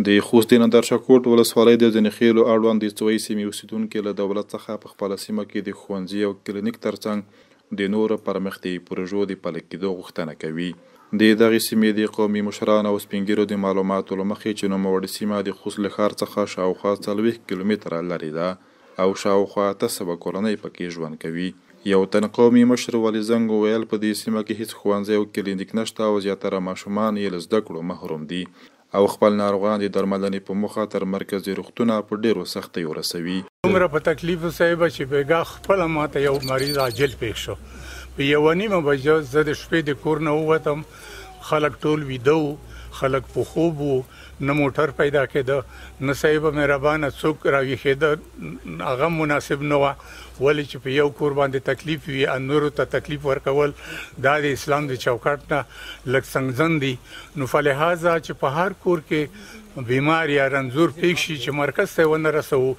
د خوست د نادرشاه ولسوالۍ د ځینې خیلو اړوند د استوایي سیمې اوسیدونکي له دولت څخه په خپله سیمه کې د ښوونځي او کلینیک ترڅنګ د نورو پرمختیایي پروژو د پلي کېدو غوښتنه کوي. د دغې سیمې د قومي مشرانو او سپین ږیرو د معلوماتو له مخې چې نوموړې سیمه د خوست له ښار څخه شاوخوا 40 کیلومتره لرې ده او شاوخوا 800 کورنۍ پکې ژوند کوي. یو تن قومي مشر ولي زنګ وویل په دې سیمه کې هیڅ ښوونځی او کلینیک نشته او زیاتره ماشومان یې له زده کړو محروم دي او خپل ناروغان د درملنې په موخه تر مرکزي روغتونه په ډیرو سختیو رسوي. دومره په تکلیف صاحب چې بیګا خپله ماته یو مریض عاجل پېښ شو. په 1:30 بجو زه د شپې د کور نه ووتم، خلک ټول ویده وو، خلک په خوب وو، نه موټر پیدا کېده، نه صاحب مهربانه څوک راویښېده، هغه مناسب نه وه. ولې چې په یو کور باندې تکلیف وي نورو ته تکلیف ورکول دا د اسلام د چوکاټ نه لږ سنګزن دي. نو فلهذا چې په هر کور کې بیمار یا رنځور پېښ شي چې مرکز ته ونه رسوو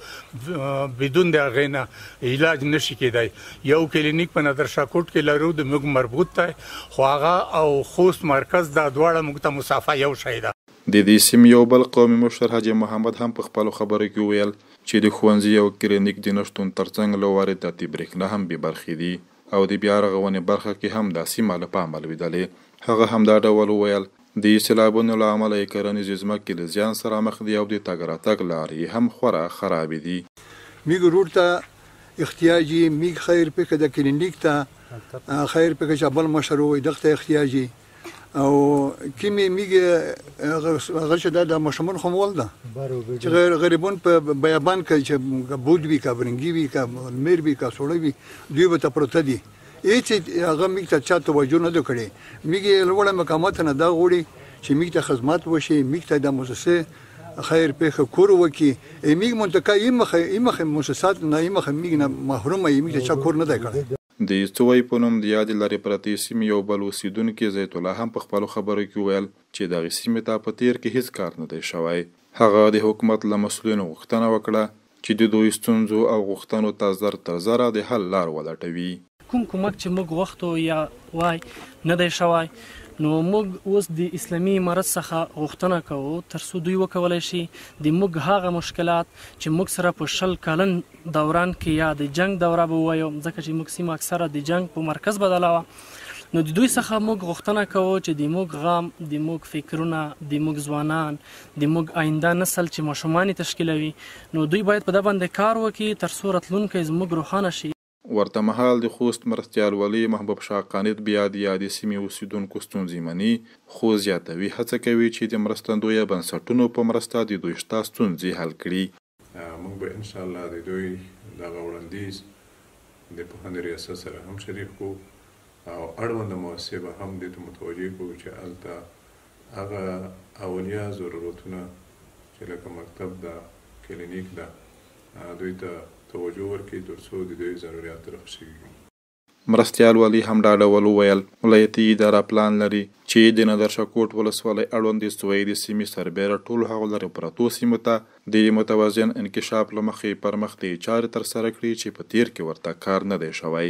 بدون د هغې نه علاج نشي کېدی. یو کلینیک په نادرشاه کوټ کې لرو د موږ مربوط دی، خو هغه او خوست مرکز دا دواړه موږ ته مسافه یو شی ده. د دې سیمې یو بل قومي مشر حاجي محمد هم په خپلو خبرو کې وویل چې د ښوونځي او کلینیک د نشتون ترڅنګ له وارداتي برېښنا هم بې برخې دي او د بیا رغونې برخه کې هم دا سیمه له پامه لوېدلې. هغه هم دا ډول وویل د سیلابونو له امله یې کرنیزې ځمکې له زیان سره مخ دي او د تګ راتګ لارې هم خورا خرابې دي. میگه روډ ته احتیاجي میگ خیر پکې د کلینیک ته خیر پکې چې بل مشروع دغه احتیاجي او کیمې میگه هغه چې د مشمول خمول ده چې غریبون په بیابان کې چې بود وي کا برنګي وي کا میر وي کا سوړی وي دوی به ته پروت دي. هیڅ هغه میگ ته چا توجه نه کړي. میگه لوړه مقامات نه دا غوړي چې میگ ته خدمات وشي، میگ ته د مؤسسه خیر پېښه کور وکړي. میگ منطقه یمخ مؤسسات نه یمخ میگ نه محرومه یې میگ ته چا کور نه دی کړی. د استوایي په نوم د یادې لرې پرتې سیمې یو بل اوسیدونکي زیت الله هم په خپلو خبرو کې وویل چې دغې سیمې ته په تېر کې هیڅ کار نه دی شوی. هغه د حکومت له مسؤلینو غوښتنه وکړه چې د دوی ستونزو او غوښتنو ته زر تر زره د حل لار ولټوي. کوم کومک چې موږ غوښتو یا وای نه دی شوی، نو موږ اوس د اسلامي امارت څخه غوښتنه کوو تر څو دوی وکولی شي د موږ هغه مشکلات چې موږ سره په 20 کلن دوران کې یا د جنگ دوره به ووایو، ځکه چې موږ سیمه اکثره د جنگ په مرکز بدله وه، نو د دوی څخه موږ غوښتنه کوو چې د موږ غم، د موږ فکرونه، د موږ ځوانان، د موږ آینده نسل چې ماشومان تشکیلوي، نو دوی باید په ده باندې کار وکړي تر څو راتلونکی زموږ روښانه شي. ورته مهال د خوست مرستیال ولي محبوب شاه قانت بیا د یادې سیمې اوسیدونکو ستونزې مني، خو زیاتوي هڅه کوي چې د مرستندویه بنسټونو په مرسته د دوی شته ستونزې حل کړي. موږ به انشاءالله د دوی دغه وړاندیز د پوهنې ریاست سره هم شریک کړو او اړونده موسسې به هم دې ته متوجه کړو چې هلته هغه اولیا ضرورتونه چې لکه مکتب ده، کلینیک ده، دوی ته توجه ورکړي تر څو د دوی ضرورت رفع شي. مرستیال والي هم دا ډول وویل ولایتي اداره پلان لري چې د نادرشاه کوټ ولسوالۍ اړوند د استوایي د سیمې سربیره ټولو هغو لرې پرتو سیمو ته د متوازن انکشاف له مخې پرمختیایي چارې ترسره کړي چې په تېر کې ورته کار نه دی شوی.